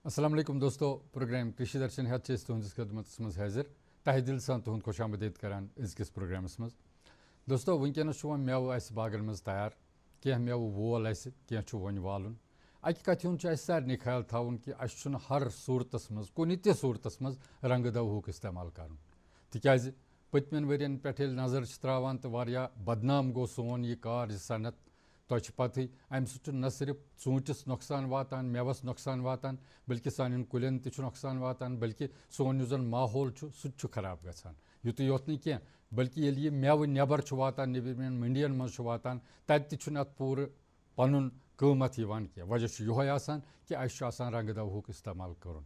अस्सलाम वालेकुम दोस्तों, प्रोग्राम कृषि दर्शन हेत तुहस खदमत मज हाजिर तह दिल सान तुहद खुश आमदीद करान अजकिस प्रोग्रामस मज। दोस्तों वनकस वो मेव बागन मज तैयार, कह मेव वोल कह वन वालन। अकि कथ हुंद सारे ख्याल थवन कि हर सूरत मज कुन त सूरत मज रंग दवहुक इस्तेमाल कर तिकाज पतमन वरियन पे नजर त्रावान तो बदनाम गो सोन यह कार यह सनत तुझे पत अम न सिर्फ ूंटिस नुकसान वातान मेवस नुकसान वातान बल्कि सान कुलन नुकसान वातान बल्कि सोन जो माहौल सह खराब गसान युत योत कह बल्कि ये मेव नबर वातान नबरन मंडियन मज वातान तत पूर पन कीमत कह वजह यह कि रंग दवहुक इस्तेमाल कर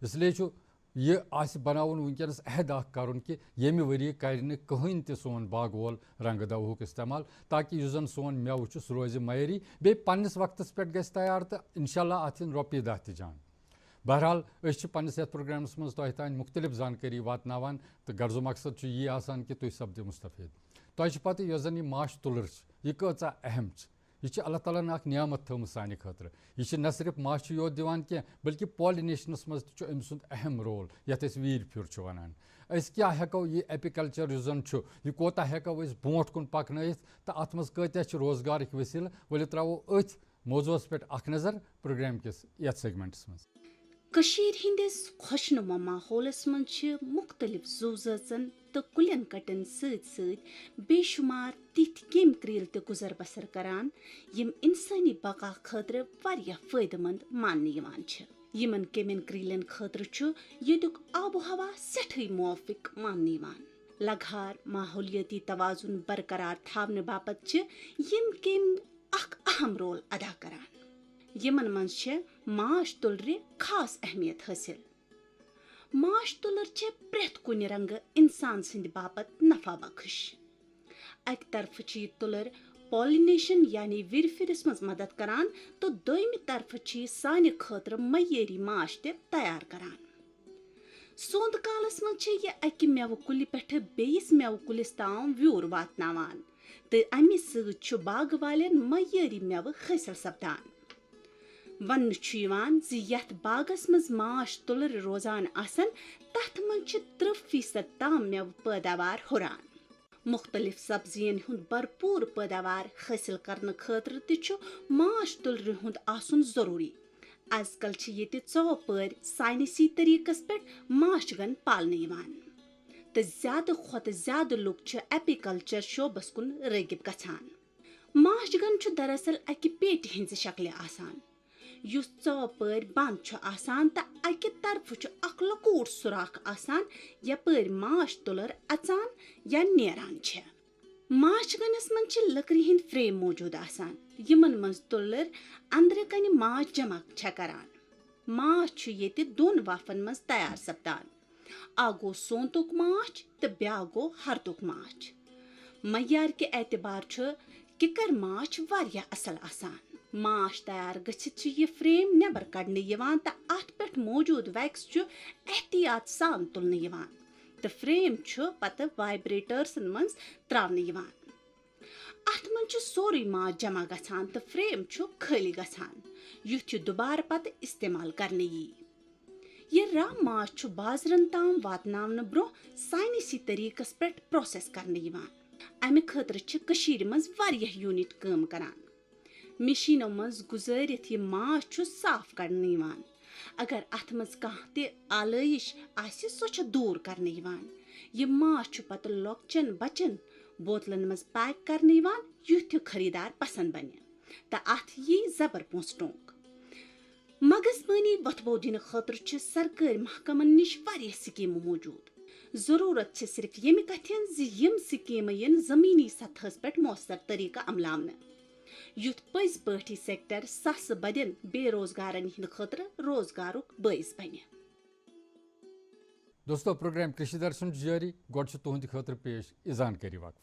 इसलिए यह बनावन वनकस अहद कर कि येमि वरी कर कहीं त सोन बाग वोल रंग दवहुक इस्तेमाल ताकि जन सोन मेव सह रोज मयरी बे पन्नस वक्तस पे गस तैयार तो इंशाल्लाह अत रोपये दह त जान। बहरहाल पन्नस यथ प्रोग्रामस मज तह तान मुख्तलिफ जानकारी वातनावान तो गर्जो मकसद यह कि तुम सपदो मुस्तफीद। तुझे पता यह जन माश तुलर यह कचा अहम यह अल्लाह ताला नियामत थम सान खतर यह न सिर्फ माश योत दिवान कह बल्कि पॉलिनेशनस मज अम सुंद अहम रोल यथ वीर फ्यूर वनान। क्या हेको यह एपिकल्चर जन यह कोता हेको ब्रोट कुन पकन तो अत मज कत्या रोजगार वसील वल त्रो अथ मौजूस पे नजर प्रोग्राम किस यथ सेगमेंटस मज। कशीर हिंदिस खुशनुमा माहौलस मज मुख्तलिफ जू जन तो कुलन कटन बेशुमार तिथ केम क्रील ते गुजर बसर करान यम इंसानी बका खतर वारिया फायदेमंद मानने यमन केमन क्रीलन खतर युक आबो हवा सठे मुआफिक मानने लगार माहौलियती तवाजुन बरकरार थावने बापत यम केम अहम रोल अदा करान यमन मज माश तुलर खास अहमियत हासिल। माश तुलर प्रेथ कुन रंग इंसान सिंद बापत नफा बख्श। अक तरफ यह तुलर पॉलिनेशन यानी विर फिरस मज मदद करान तो दोयमि तरफ सान खतर मयरी माश ते तैयार करान। सोंद कालस मज यह अकि मेव कुलि पे बेयिस मेव कुलिस ताम व्यूर वातनावान तो अमि सत बाग वालेन मयरी मेव हासिल सपदान। वन यथ बागस मज माश तुलर रोजान आसन तथ मज 30% ताम मेव पैदावार हुरान। मुख्तलिफ सब्जियन हुंद भरपूर पैदावार हासिल करने खतर त माश तुलर हुंद आसन जरूरी। आजकल ये चौपर साइंसी तरीकस पे माशगन पालने तो ज्यादा खुद ज्यादा लुक एपिकल्चर शोबस कुन रगिब गछान। माशगन दरअसल अकि पेट हिंज शक्ल आसान युस चौपर बंद आसान तो अकि तरफ अख लकूट सुराख आसान यपर माश तुलर अचान या नेरान माशगनस मज लकड़ी हिंद फ्रेम मौजूद आसान यमन मज तुलर अंदर कन माश जमा करान। माश ये दोन वाफन मज तैयार सपदान आ गो सोंतुक माश तो ब्या गो हरदुक माश। मयार के एतबार किकर माश वारिया असल आसान। माश तैयार गछित यह फ्रेम नबर कड़ने तो अत पे मौजूद वैक्स एहतियात सान तुलने तो फ्रेम पत वाइब्रेटर्सन मज त्रावने अत मज सोरे माश जमा गछान तो फ्रेम खाली गछान युथ दुबार पत इस्तेमाल करने यह रा माश बाजरन ताम वातनावन ब्रो साइंसी तरीकस पे प्रोसेस करने अमि खतर कशीर मज वारिया यूनिट काम करान। मशीनों मज गुजरित यह माश साफ करने अगर अत मज कह आलइश आसि सो दूर करने यह माश पत लॉकचन बचन बोतलन मज पैक करने युथ खरीदार पसंद बने तो अत यी जबर पोस टोंक। मगजमानी वथबो दिन खतर सरकारी महकमन निश वारिया स्कीम मौजूद। जरूरत सिर्फ यमि कथन यम स्कीम यन जमीनी सतहस पे मौसर तरीका अमलावन युथ पज पी सेक्टर सस बदन बेरोजगारन हिंद खतर रोजगारुक बस बन। दोस्तों प्रोग्राम कृषि दर्शन जारी गोड तुहद खतर पेश जानकारी वक्फ।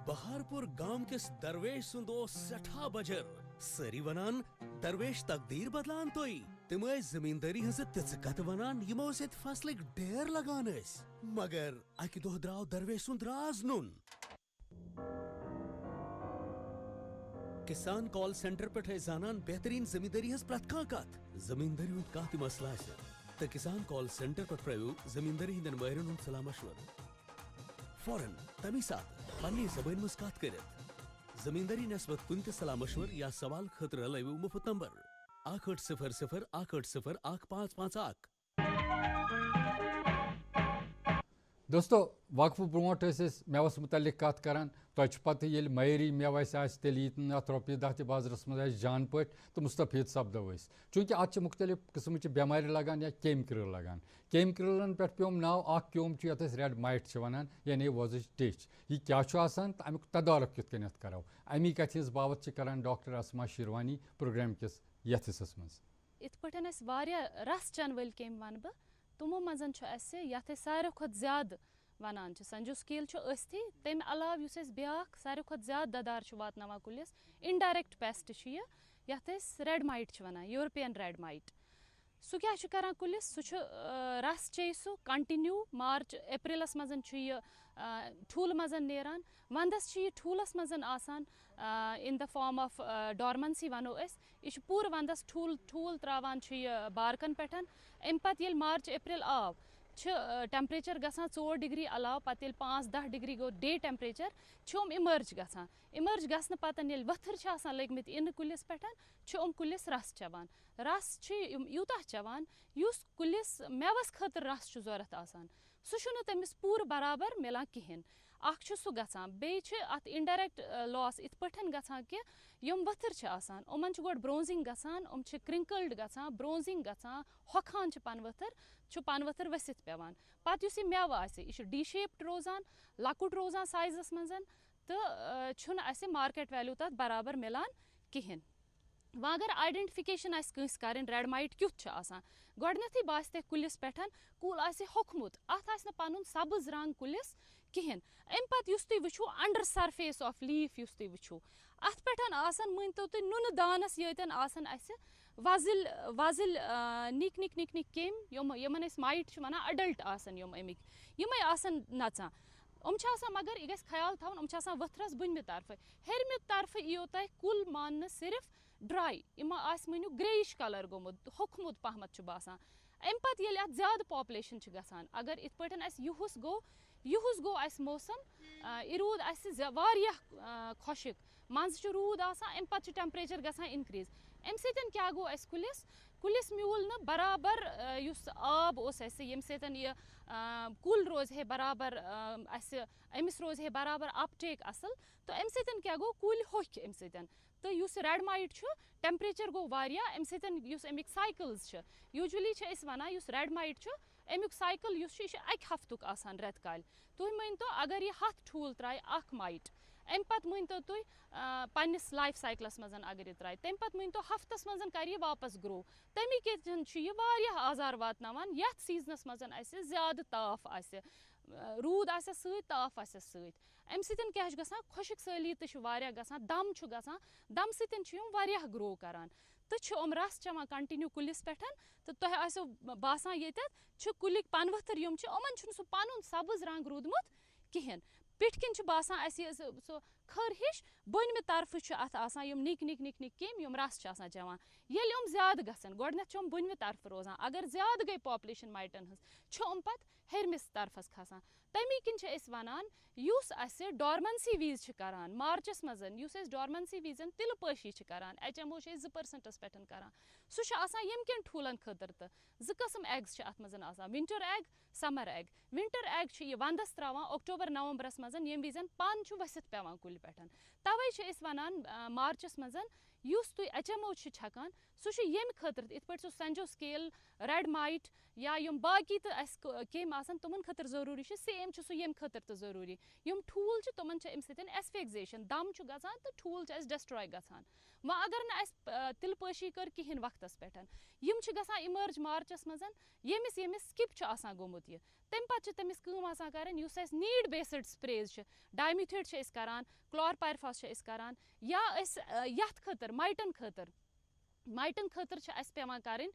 बहारपुर गांव किस दरवेश सुंद सठा बजर सारी वनान दरवेश तकदीर बदलान तोई तम जमींदारी हज तिच कत वनान यमो सत फसलक ढेर लगान मगर अकि दो द्राव दरवेश सुंद राज नुन किसान कॉल सेंटर पे जानन बेहतरीन जमींदारी हस प्रत कत जमींदारी हुंद कत मसला तो किसान कॉल सेंटर पे प्रयो जमींदारी हिंदन माहिरन हुंद सलाह मशवर फौरन तमी साथ पन्नी जबान मस कत कर जमींदारी नस्बत कुन ते सलाह मशवर या सवाल खतर लयू मुफ्त नंबर 8800 दोस्तों वक्फ ब्रोट मेवस मुतलिक कत करान तुझ पत ये मयरी मेव तेल अत रोपये दह बाजारस मज जान पे तो मुस्तफीद सपदो चूँकि अत मुख्तलिफ किस्म बेमार लगान या केम क्रिल लगान केम क्रिलन पे पेम नाव क्योम ये रेड माइट वनान यानी वोजच टिच यह क्या तो अमुक तदारक कित करो अमी कथ बाबत करान डॉक्टर असमा शिरवानी प्रोग्राम किस यथ हिस्सस मज इत पटन रस चन वल केम वन बह तमो मजन यथ सारे खुद ज्यादा वनान संजो स्केल अस्थि तम अलाव ब्याख सारे खुद ज्यादा ददार वातना कुलिस इनडायरेक्ट पेस्ट यथ रेड माइट वनान यूरोपियन रेड माइट सह क्या करान कुलिस सह रस चे सह कंटिन्यू मार्च अप्रैलस मजन ठूल मजन नेरान वंदस यह ठूलस मजन आसान in the form of dormancy वनो यह पूर वंदस ठूल त्रावान बारकन पे अम पे मार्च अप्रैल आव टेम्परेचर गसान 4 डिग्री अलाव पे 5-10 डिग्री गो डे टेम्परेचर इमर्ज गसन पतन वथर लगमित इन कुलिस पे कुलिस रस चवान रस यूत चवान युस कुलिस मेवस खतर रस जरूरत आसान सह तमिस पूर बराबर मिलान कहें सह गसान बे अत इनडायरेक्ट लॉस इत पठन गसान कि यम वथर आसान उमन गोड ब्रोंजिंग गसान क्रिंकल्ड गसान ब्रोंजिंग गसान होखान पन वथर वसित पेवान पत यह मेव यह डी शेप्ड रोजान लकुट रोजान साइजस मजन तो मार्केट वैल्यू तथ बराबर मिलान कहें वह अगर आइडेंटिफिकेशन कंस कर रेड माइट क्युथ गोडनथी बास कुलिस पे कुल होखमुत अत पन सब्ज रंग कुलिस कहें अम पे तुम वो अंडर सरफेस ऑफ लीफ तुम वो अत पे मान तो तुम नुन दानस यतन वजिल वजिल निक निक निक निक केम Yemen might one adult Amik यमे नचान मगर यह ख्याल थवन वथरस बुनमि तरफ हेरमि तरफ यो तह कुल मान सिर्फ ड्राई मनु ग्रेइश कलर गोमुत होखमुत पहमत बासान अम पे ज्यादा पॉपुलेशन गसान अगर इत पे युहुस गो मौसम रूद खुशिक मज रूद अम पे टेम्परेचर गसान इनक्रीज अम क्या गो कुलिस म्यूल न बराबर आब यम सह कुल रोज है बराबर अमिस रोज है बराबर अपटेक असल तो अम क्या गो कुल होख अम तो रेड माइट टेम्परेचर गो अम Amik cycles usually वनान red might अमुक साइकिल अक हफ्तुक रेत काल तुम मान तो अगर यह 10 ठूल त्राय अख माइट अम पे मान तो तुम पन्निस लाइफ साइकिलस मजन अगर यह त्राय तम पे मान तो हफ्तस मजन कर वापस ग्रो तमिक यह आजार वातनावान यथ सीजनस मजन ज्यादा ताफ रूद ताफ अम क्या गसान खुशक सली तो गसान दम दम सत्य ग्रो करान तो रस चवान कंटिन्यू कुलिस पे तो तुह बासान ये कुलिक पन वथर यमन सह पन सब्ज रंग रूदमुत कहें पिठकिन बासान सो खर हिश बनमि तरफ अत निक निक निक निक केम रस चवान ये ज्यादा गसन गोडनथ बनमि तरफ रोजान अगर ज्यादा गई पॉपुलेशन माइटन हज पे हेरमिस तरफस खसान तमी किन वनान डॉर्मेंसी वीज करान मार्चस मजन डॉर्मेंसी वीजन तिल पशी करान HMO 2% पे करान सह यम कन ठूलन खतर तो 2 किस्म एग्स अत मजन winter egg summer egg winter egg वंदस त्रावान अक्टूबर नवंबरस मजन यम वीजन पन वसित पेवान कुल पे तवे वनान मार्चस मजन तुम HMO छकान सह यम खतर इत पे संजो स्केल रेड माइट या यम बाकी तो केम तुमन खतर जरूरी सेम सह यम खतर तो जरूरी यम ठूल तुमन एस्फेक्सेशन दम गसान तो ठूल डिस्ट्रॉय गसान वह अगर न तिलपशी कर कहें वक्तस पे यम गसान इमर्ज मार्चस मजन यमिस स्किप गोमुत यह तम पे तमिस कर नीड बेस्ड स्प्रेज डायमिथेट करान क्लोरपायरफॉस करान या यथ खतर माइटन खतर माइटन खतर पेवान करें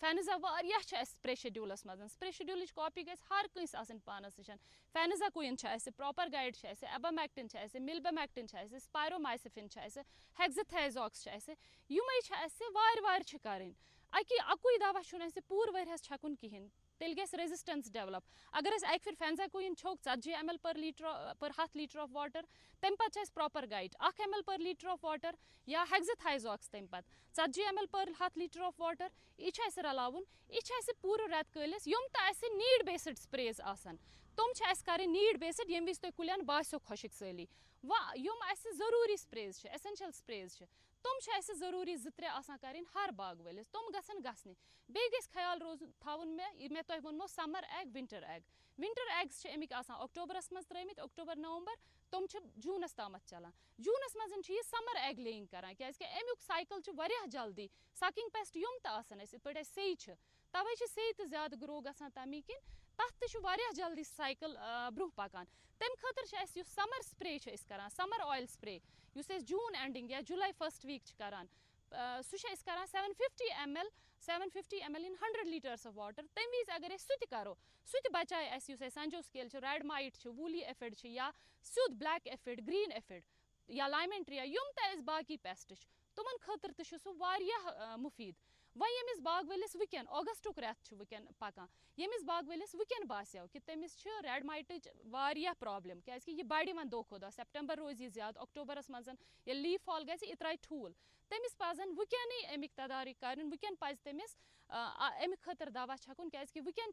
फैनजा वारिया स्प्रे शेड्यूलस मज स्प्रे शेड्यूल कॉपी गई हर कंस आसन पानस निश फैनजा queen proper guide abamectin मिल्बामेक्टिन स्पायरोमाइसिफिन हेक्साथाइजॉक्स Yume वार करें अकुई दवा पूर वरियस छकुन कहें तेल गैस रेजिस्टेंस डेवलप अगर अक फिर फेंजाक्विन छोक 40 ml पर 100 लीटर ऑफ वाटर तम पे प्रॉपर गाइड 1 ml पर लीटर ऑफ वाटर या हेक्साथाइजॉक्स तम पे 40 ml पर 100 लीटर ऑफ वाटर यह रलावन यह पूर रेत कलिस यम तो नीड बेस्ड स्प्रेज आसान तुम करें नीड बेस्ड ये विज तुम कुलियन बासो खुशक साली यम जरूरी स्प्रेज एसेंशियल स्प्रेज तुम जरूरी 2-3 आसान करें हर बाग वलिस तुम गसन गसने बे गस ख्याल रोज थावन मे तुह वोनमो summer egg winter eggs Amik आसान अक्टोबरस मज त्रमित अक्टोबर नवंबर तुम जूनस तामत चलान जूनस मज यह समर एग लेइंग करान क्या अमुक साइकिल वारिया जल्दी सकिंग पेस्ट यम तो आसान पे से तवे से तो ज्यादा ग्रो गसान तमी किन तथ तो जल्दी साइकिल ब्रोह पकान तम खतर समर स्प्रे करान समर ऑयल स्प्रे जून एंडिंग या जुलाई फर्स्ट वीक करान सह करान 750 ml in 100 litres of water तम विज अगर सह करो सह बचाए संजो scale red might woolly aphid या सुद ब्लैक एफिड ग्रीन एफिड या लाइमन ट्रिया यम तो बाकी पेस्ट तुमन खतर तो सह मुफीद वह यमिस बाग वलिस वुकन अगस्तुक रेत वुकन पकान यमिस बाग वलिस वुकन बास्यो कि तमिस रेड माइट वारिया प्रॉब्लम क्या यह बढ़ वन दो खो दो सेप्टेम्बर रोज यह ज्यादा अक्टोबरस मज ये लीव फॉल गई यह त्राय ठूल तमिस पजन वुकन अमिक तदारी कर वुकन पज तमिस अमिक खतर दवा छकुन क्या वुकन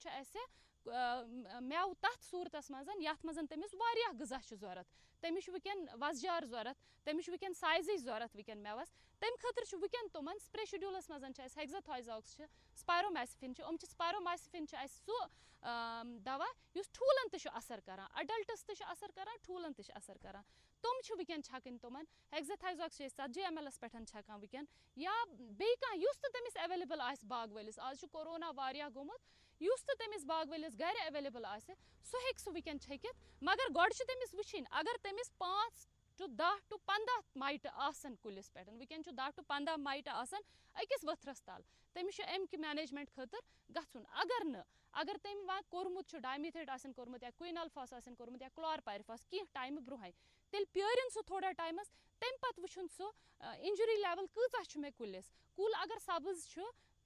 मेव तथ सूरतस मज यथ मज तमिस वारिया गजा जरूरत तमिस वुकन वजजार जरूरत तमिस वुकन साइज जरूरत वुकन मेवस तम खतर वुकन तुमन स्प्रे शेड्यूलस मज हेक्साथाइजॉक्स स्पायरोमाइसिफिन स्पायरोमाइसिफिन सह दवा ठूलन तो असर करान अडल्टस तो असर करान ठूलन तो असर करान तुम वुकन छकन तुमन हेक्साथाइजॉक्स 40 ml पे छकान वुकन या बे कह तमिस अवेलेबल आ बाग वलिस आज कोरोना वारिया गोमुत युस तो तमिस बाग वलिस घर अवेलेबल आ सह हेक सह वुकन छकित मगर गोड तमिस वुचिन अगर तमिस 5 to 10 to 15 माइट आसन कुलिस पे वुकन 10 to 15 माइट आसन अकिस वथरस तल तमिस अमिक मैनेजमेंट खतर गछुन अगर तम वह कोर्मुत डायमिथेट आसन कोर्मुत या क्विनल्फास आसन कोर्मुत या क्लोरपायरिफास कह टाइम ब्रोह तेल प्यरिन सह थोड़ा टाइमस तम पे वुचुन सह इंजरी लेवल कच मे कुलिस कुल अगर सब्ज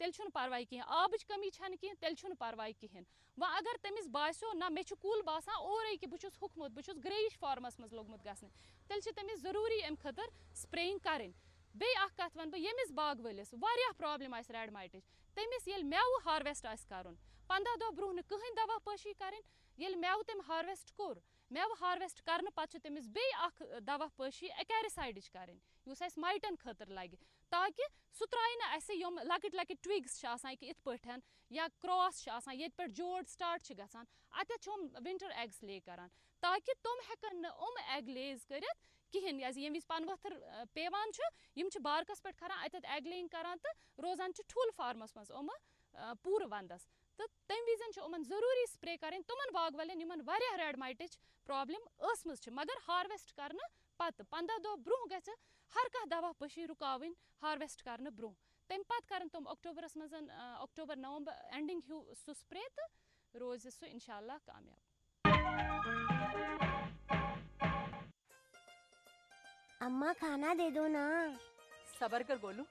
तेल परवाह कहें आबच कमी कह तेल परवाह कहें वह अगर तमिस बास्यो ना मे कुल बासान और कि बहुत हुकमुत बहुत ग्रेइश फॉर्मस मज लोगमुत गसने तेल तमिस जरूरी अम खतर स्प्रेइंग करें बे कत वन यमिस बाग वलिस वारिया प्रॉब्लम रेड माइट तमिस ये मेव हार्वेस्ट कर 15 दह ब्रोह कहीं दवा पशी करें ये मेव तम हार्वेस्ट कोर मेव हार्वेस्ट करने पे तमिस बे दवा पशी एक्रिसाइड करें उस माइटन खतर लगे ताकि सह त्राय नम लकट लकट ट्विग्स कि इत पे या क्रॉस ये पे जोड़ स्टार्ट गसान अत विंटर एग्स ले करान ताकि तुम हेकन एग लेज कर कहें ये विज पन वथर पेवान बारकस पे करान अत एग लेइंग करान तो रोजान ठूल फार्मस मज पूर वंदस तो तम विजन जरूरी स्प्रे करें तुमन बाग वाले वारिया रेड माइट प्रॉब्लम मगर हार्वेस्ट करने पत 15 दह ब्रोह ग हर कह दवा पशी रुकावन हार्वेस्ट करने ब्रोह तम पत कर तुम अक्टोबरस मज अक्टोबर नवंबर एंडिंग हूँ सह स्प्रे तो रोज सह इंशाल्लाह कामयाब। अम्मा खाना दे दो ना। सबर कर गोलू,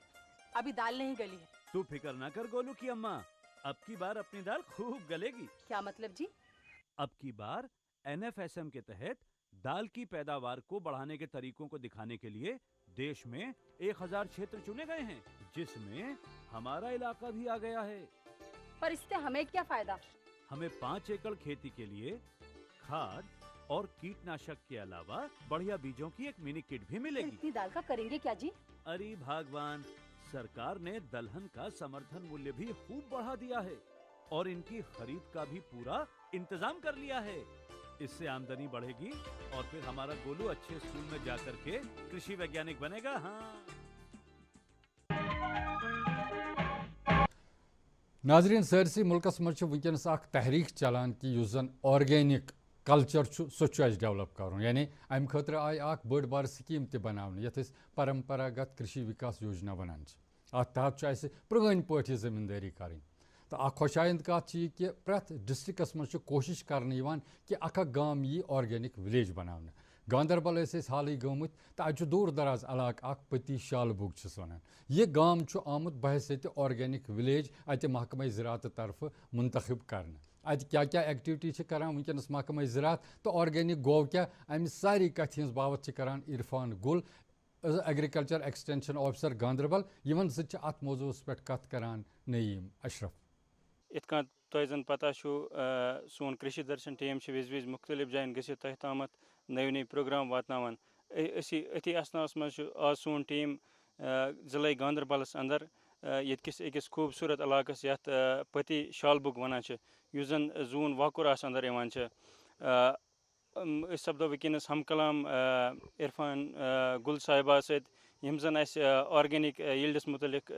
अभी दाल नहीं गली है। तू फिक्र ना कर गोलू की अम्मा, अब की बार अपनी दाल खूब गलेगी। क्या मतलब जी? अब की बार NFSM के तहत दाल की पैदावार को बढ़ाने के तरीकों को दिखाने के लिए देश में 1000 क्षेत्र चुने गए हैं, जिसमें हमारा इलाका भी आ गया है। पर इससे हमें क्या फायदा? हमें 5 एकड़ खेती के लिए खाद और कीटनाशक के अलावा बढ़िया बीजों की एक मिनी किट भी मिलेगी। इतनी दाल का करेंगे क्या जी? अरे भगवान, सरकार ने दलहन का समर्थन मूल्य भी खूब बढ़ा दिया है और इनकी खरीद का भी पूरा इंतजाम कर लिया है। इससे आमदनी बढ़ेगी और फिर हमारा गोलू अच्छे स्कूल में जाकर के कृषि वैज्ञानिक बनेगा। हाँ नाजरीन, सरसी मुल्कस मज वुनकस तहरीक चलान कि युस जन ऑर्गेनिक कल्चर सह डेवलप कर, यानी अम खतर आई बड़ बार स्कीम बनाने यथ परंपरागत कृषि विकास योजना वनान। अत तहत पुरान पे जमींदारी करें तो अ खुशाइंद कत यह कि प्रथ डिस्ट्रिक्स मज कोशिश कर कि अख गाम यी ऑर्गेनिक विलेज बनाने गांदरबल हाल गमत तो अत दूर दराज इलाक पति शालबुग वन यह गाम आमुत बहसीत ऑर्गेनिक विलेज अत महकमा ज़राअत तरफ मुंतखब कर अत क्या क्या एक्टिविटी करान वनकस महकमा ज़राअत तो ऑर्गेनिक गो क्या अमि सारी कथ हज बावत करान इरफान गुल agriculture extension officer Ganderbal Yemen सत अत मौजूस पे कत करान नईम अशरफ इत कन तुह जन पता सोन कृषि दर्शन टीम विज विज मुख्तलिफ जायन गसित तुह तामत नव नव प्रोग्राम वातनावान अथी असनास मज आज सोन टीम ज़िले गांदरबलस अंदर यस अकिस खूबसूरत इलाकस यथ पति शालबुग वनान युस जन जून वाकुरास अंदर इवान सपदो वनस हम कलाम इरफान गुल साहिबा सत यम जन अस ऑर्गेनिक यील्डस मुतलिक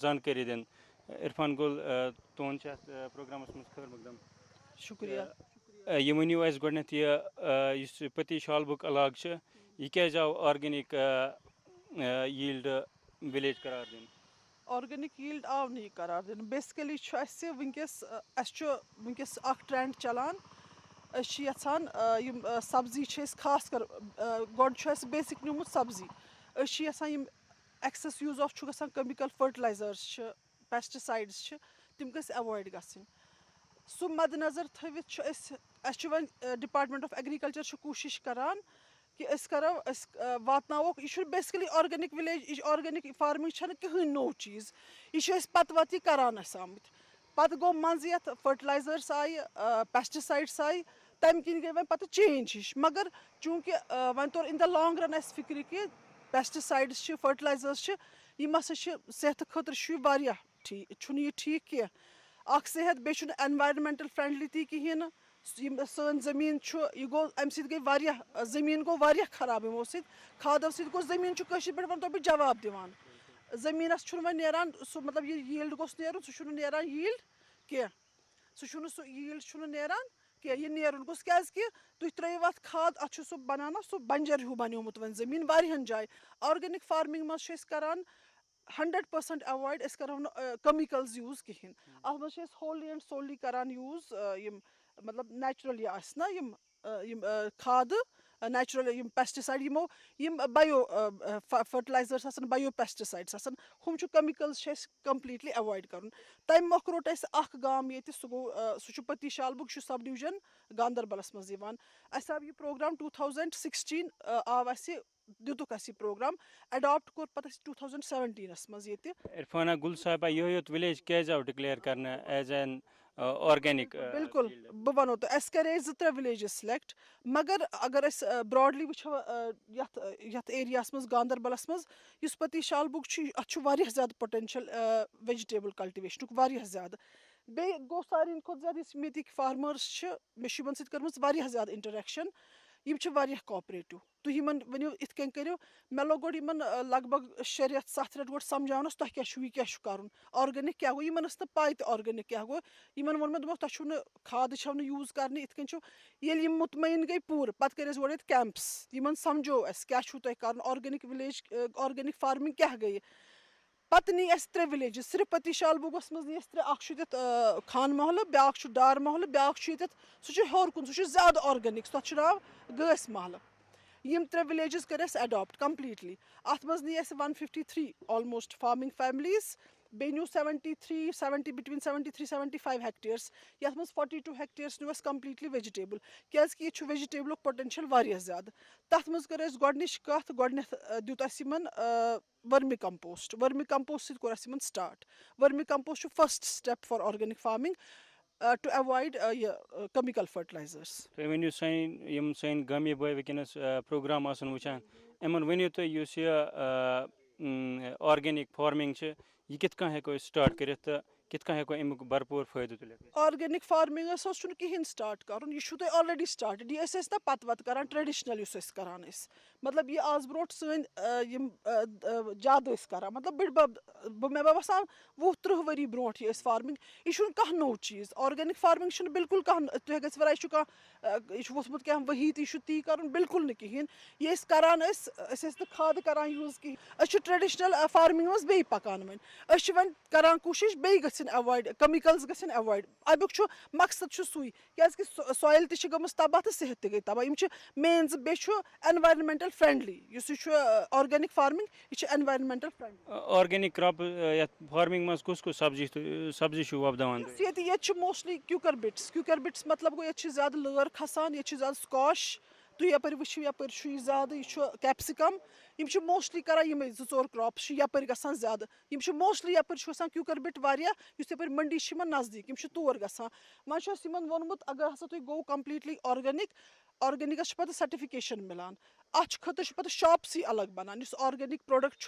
जानकारी दिन इरफान गुल तुन प्रोग्रामस मज खैर मकदम शुक्रिया यह वनियो अस गोडनेथ यह पति शालबुग इलाक यह क्या आव ऑर्गेनिक यील्ड विलेज करार दिन ऑर्गेनिक यील्ड आव नहीं करार दिन बेसिकली वनकस ट्रेंड चलान यहान सब्जी खास कर गोड बेसिक निमुत सब्जी यहान excess use of chemical fertilizers pesticides तिम गस अवॉइड गसन सो मद्देनजर थवित वन डिपार्टमेंट ऑफ एग्रीकल्चर कोशिश करान कि वातनावो यह बेसिकली ऑर्गेनिक विलेज यह ऑर्गेनिक फार्मिंग कहीं नो चीज़ यह पत वत करान आमत पत गो मज ये फर्टिलाइजर्स आय पेस्टिसाइड्स आय तम किन गई वन पत चेंज हिश मगर चूंकि वन तोर इन द लॉन्ग रन अस फिक्र कि पेस्टिसाइड्स फर्टिलाइजर्स यम हसा सेहत खतर ठीक कह सेहत बे एनवायरमेंटल फ्रेंडली ती कहें सन जमीन यह गो अम सह जमीन गो खराब यमो खादों सो जमीन पे वन तो जवाब दिवान जमीनस वन नेरान सो मतलब ये यील्ड गोस नेरुन सो नेरान यील्ड कह सो यील्ड नेरान कह यह नेरुन गोस क्या तुम त्रो अत खाद अत सो बनाना सो बंजर हूँ बनोमुत वन जमीन वारियन जाय ऑर्गेनिक फार्मिंग मज करान 100% अवॉइड करो केमिकल्स यूज कहें अत मज होली एंड सोली करान यूज मतलब नेचुरल यह ना खाद नेचुरल पेस्टिसाइड यम बायो फर्टिलाइजर्स बायो पेस्टिसाइड्स हम केमिकल्स कम्प्लीटली अवॉइड कर तम मौक रोट गाम ये सह गो सह पति शालबुग सब डिवीजन गांदरबलस मज अस आव यह प्रोग्राम 2016 आव दुतुक प्रोग्राम अडॉप्ट कोर पत 2017 मज इरफाना गुल साहिबा यह विलेज क्या आव डिक्लेयर करना एज एन ऑर्गेनिक बिल्कुल बह वनो तो अस करे 2-3 विलेजेस सिलेक्ट मगर अगर ब्रॉडली वो यथ एरियास मज गांदरबलस मज इस पति शालबुग अत ज्यादा पोटेंशियल वेजिटेबल कल्टिवेशन वारिया ज्यादा बे गो सारे खुद ज्यादा फार्मर्स मे सत ज्यादा इंटरेक्शन यम कोऑपरेटिव तुम वनो इत करो मे लोग गोड लगभग 6 रेत 7 रेत गोड समझानस तुह क्या यह कर ऑर्गेनिक क्या गो इन पाई तो ऑर्गेनिक क्या गो इन वोन मे तुम खाद यूज कर ये मुतमईन गई पूर पत कर गोड कैंप्स इन समझो अस क्या तुह कर ऑर्गेनिक विलेज ऑर्गेनिक फार्मिंग क्या गई पत नी अस 3 विलेजेस सिर्फ पति शालबुगस मज नी 3 खान महल ब्या डार महल ब्या सह होर कुन सह ज्यादा ऑर्गेनिक तथ नाव गैस महल यम 3 विलेजेस कर अडॉप्ट कम्प्लीटली अत मज नी 153 ऑलमोस्ट फार्मिंग फैमिलीज बे न्यू 70 बिटवीन 73-75 हेक्टेयर्स यथ मज 42 हेक्टेयर्स न्यू कम्प्लीटली वेजिटेबल क्या यह वेजिटेबल पोटेंशियल वारिया ज्यादा तथ मज कर गोडनिश कथ गोडनेथ दुत वर्मी कंपोस्ट सत कोर start vermicompost first step for organic farming to avoid chemical fertilizers. तो वन सन गमी बॉय वनस प्रोग्राम वुचान इन वन तुम ऑर्गेनिक फार्मिंग यह कित हेको स्टार्ट कर कित कन हेको अमुक भरपूर फायदे तुलित ऑर्गेनिक फार्मिंग छुन कहीं स्टार्ट कर यह ऑलरेडी स्टार्टेड यह ना पत वत कर ट्रेडिशनल करान मतलब यह आज ब्रो सन ज्यादा कर मतलब मे बसान 20-30 वरी ब्रो यह फार्मिंग यह कह नो चीज ऑर्गेनिक फार्मिंग बिल्कुल कह तुम गो यह कह वोथमुत क्या वही ती कर बिल्कुल न कहें ये करान खाद करान यूज कहें ट्रेडिशनल फार्मिंग मज बे पकान वन करान कोशिश बे गन अवॉइड केमिकल्स गन अवॉइड अमुक मकसद सुई क्या सॉइल तब तबाह तो सेहत तब गई तबाह मेन बे एनवायरमेंटल फ्रेंडली ऑर्गेनिक फार्मिंग यह environmental friendly organic crop farming मज कुस सब्जी वपदान ये मोस्टली क्यूकर बिट्स मतलब गो ये ज्यादा लर खसान ये ज्यादा स्कॉश तुम यपर वो यपर ज्यादा यह कैप्सिकम मोस्टली करान यम 2-4 क्रॉप्स यपर गसान ज्यादा मोस्टली यपर क्यूकर बिट यपर मंडी नजदीक तौर गसान वन वोनमुत अगर हसा तुम गो कम्प्लीटली ऑर्गेनिकस पता सर्टिफिकेशन मिलान अत पता शॉप्स अलग बनान ऑर्गेनिक प्रोडक्ट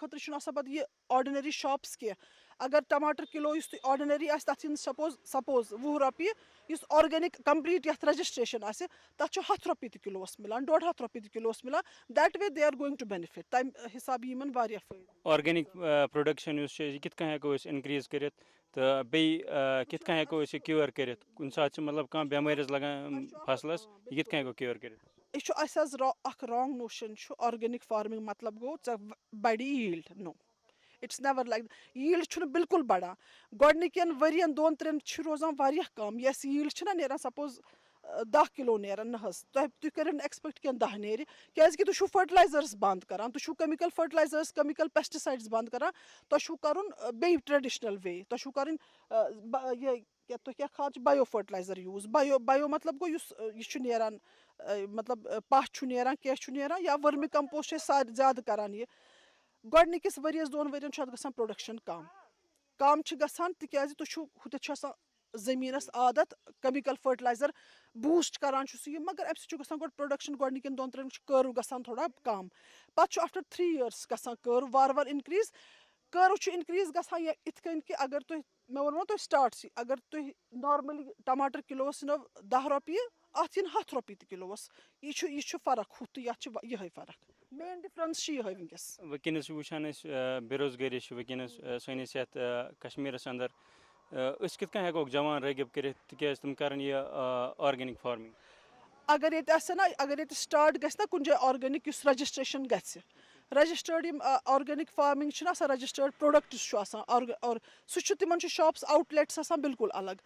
खतर पता यह ऑर्डिनरी शॉप्स कह अगर टमाटर किलो ऑर्डिनरी तथ सपोज 20 रुपये ऑर्गेनिक कंप्लीट ये रजिस्ट्रेशन तथ 100 रुपये किलोस मिलान 150 रुपये किलोस मिलान that way they are going to benefit तम हिसाब यमन वारिया फायदा ऑर्गेनिक प्रोडक्शन कित कन हेको इनक्रीज करित तो बे कित कन हेको क्योर करित कुन सात मतलब कह बेमार लगान फसलस यह कित कन हेको क्योर करित यह रॉन्ग नोशन ऑर्गेनिक फार्मिंग मतलब गो बड़ी yield no it's never like yield बिल्कुल बढ़ान गोडनिकन वरियन 2-3 रोजान वारिया कम यस यील्ड नेरान सपोज 10 किलो नेरान तुम करो एक्सपेक्ट क्या 10 नेर क्या तुम फर्टिलाइजर्स बंद करान तुम केमिकल फर्टिलाइजर्स केमिकल पेस्टिसाइड्स बंद करान तुम करुन बे ट्रेडिशनल वे तुम करुन तुम क्या खाद बायो फर्टिलाइजर यूज बायो मतलब गो यह नेरान मतलब पह नेरान क्या नेरान या वर्मी कंपोस्ट ज्यादा करान यह गोडनिकिस वरियस 2 वरियन गसान प्रोडक्शन कम गसान तिकाज तुम जमीनस आदत केमिकल फर्टिलाइजर बूस्ट करान मगर अम गसान गो प्रोडक्शन गोडनिकन 2-3 कर्व गसान थोड़ा कम पत् आफ्टर 3 years गसान कर्व वार इनक्रीज कर्व इनक्रीज गसान इत कन कि अगर तुम मे वो तुम स्टार्ट अगर तुम नॉर्मली टमाटर किलोस 10 रुपये अत 100 रुपये किलोस यह फर्क हुत यह फर्क मेन डिफरेंस यह वनकस वनकस वुचान बेरोजगारी वनकस सैनिस यथ कश्मीरस अंदर कित कन हेको जवान रगिब कर तुम कर ऑर्गेनिक फार्मिंग अगर ये अगर ये स्टार्ट गि कुन जाए organic registration registered organic farming registered products और सह तिमन शॉप्स आउटलेट्स बिल्कुल अलग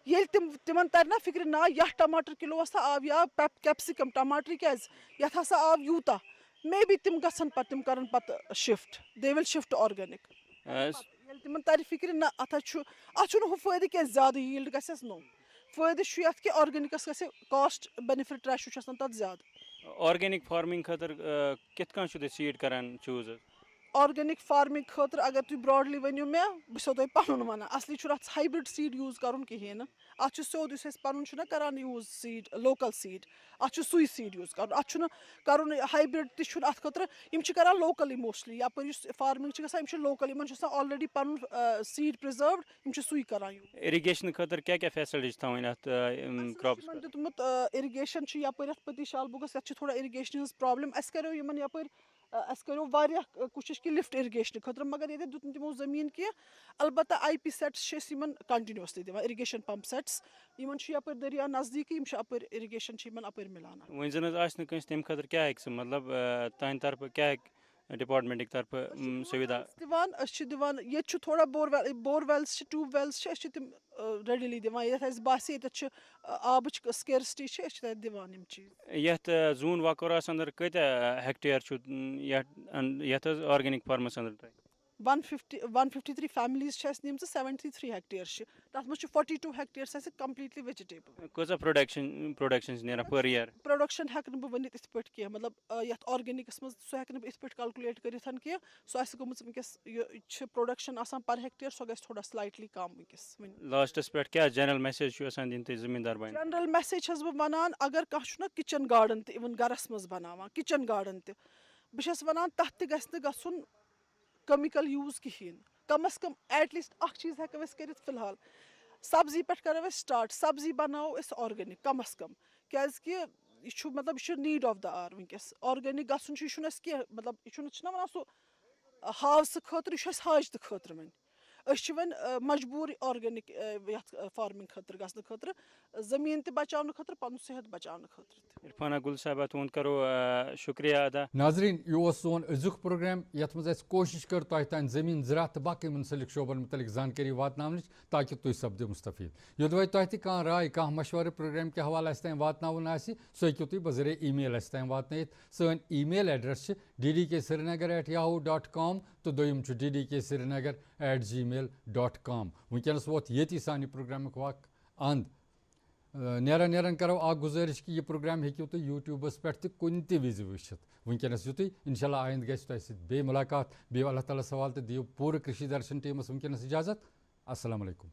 ये तिमन तर ना फिक्र ना यह टमाटर किलोस आव या कैप्सिकम टमाटर क्या यथ हसा आव यूता मे बी तिम गसन पत तिम करन पत शिफ्ट दे विल शिफ्ट ऑर्गेनिक तिमन तर फिक्र ना अत फायदे क्या ज्यादा यील्ड गस नो फायदे कि ऑर्गेनिकस गस कॉस्ट बेनिफिट रेशियो तथ ज्यादा ऑर्गेनिक फार्मिंग खतर कित कन तुम सीड करान चूज ऑर्गेनिक फार्मिंग खतर अगर तुम ब्रॉडली वनो मे बो तुम पन वन असली हाइब्रिड सीड यूज कर कहें अत सोद पन करान यूज सीड लोकल सीड अत सुई सीड यूज कर हाइब्रिड तथ खतर करान लोकली मोस्टली यपर फार्मिंग गसान लोकल ऑलरेडी पन सीड प्रिजर्व्ड सुई करान यूज इरिगेशन खतर क्या क्या फैसिलिटीज थवन क्रॉप्स दितमुत इरिगेशन यपर पति शालबुगस ये थोड़ा इरिगेशन प्रॉब्लम अस करो यपर अस करो वारिया कोशिश कि लिफ्ट इरिगेशन खतर मगर ये दुत तमो जमीन की अलबत्ता IP सेट्स कंटिन्यूसली दिवान इरिगेशन पंप सेट्स यपर दरिया नजदीक अपर इरिगेशन अपर मिलान वन जन तम खतर क्या मतलब तहद तरफ क्या डिपार्टमेंट तरफ सुविधा दिवान ये थोड़ा बोरवेल्स ट्यूबवेल्स तिम रेडिली दिवान ये बासे ये आब स्केर्सिटी दिवान यम चीज यथ जून वाकोरास अंदर कत हेक्टेयर यथ ऑर्गेनिक फार्मस अंदर 153 फैमिलीज 73 हेक्टेयर तथ मज 42 हेक्टेयर कम्प्लीटली वेजिटेबल कौन प्रोडक्शन नेरा पर ईयर प्रोडक्शन हेक बह वन इत पे मतलब ये ऑर्गेनिकस मज सह हेक इत पे कैलकुलेट कर सह गोमुत वनकस प्रोडक्शन पर हेक्टेयर सह गई थोड़ा स्लाइटली कम वनकस लास्टस पे क्या जनरल मैसेज दिन जमींदार बन जनरल मैसेज बह वन अगर कह किचन गार्डन इवन गरस मज बनावान किचन गार्डन बस वन तथ गसन केमिकल यूज कहें कम अज़ कम एटलीस्ट अख चीज़ हेको अस करित फिलहाल सब्जी पे करो अस स्टार्ट सब्जी बनाओ अस ऑर्गेनिक कम अज़ कम क्योंकि यह मतलब यह नीड ऑफ द आर वनकस ऑर्गेनिक गसन यह कह मतलब यह वन सो हावस खतर यह हाज खतर वन वन मजबूर ऑर्गेनिक फार्मिंग खतर गसन खतर जमीन ते बचाने खतर पन सेहत बचाने खतर। इरफाना गुल साहबा तुंद करो शुक्रिया अदा। नाजरीन यह सोन अजुक प्रोग्राम यथ मज कोशिश कर तह तान जमीन ज़रात तो बाकी मुंसलिक शोबन मुतलिक जानकारी वातन ताकि तुम सपदो मुस्तफीद योदवे तह तह राय कह मशवरे प्रोग्राम के हवाले तान वातन सह हेको तुम बजरे ईमेल तान वातन सन ईमेल एड्रेस ddksrinagar@yahoo.com तो दोम ddksrinagar@gmail.com वनकस वोत ये सान प्रोग्राम वक्त अंद नेरान करो गुजारिश कि यह प्रोग्राम हेको तुम यूट्यूबस पे कुन विज वुचित वनकस यु इंशाल्लाह आइंद गई मुलाकात बे अल्लाह ताला सवाल तो दियो पूरे कृषि दर्शन टीमस वनकस इजाजत। अस्सलाम वालेकुम।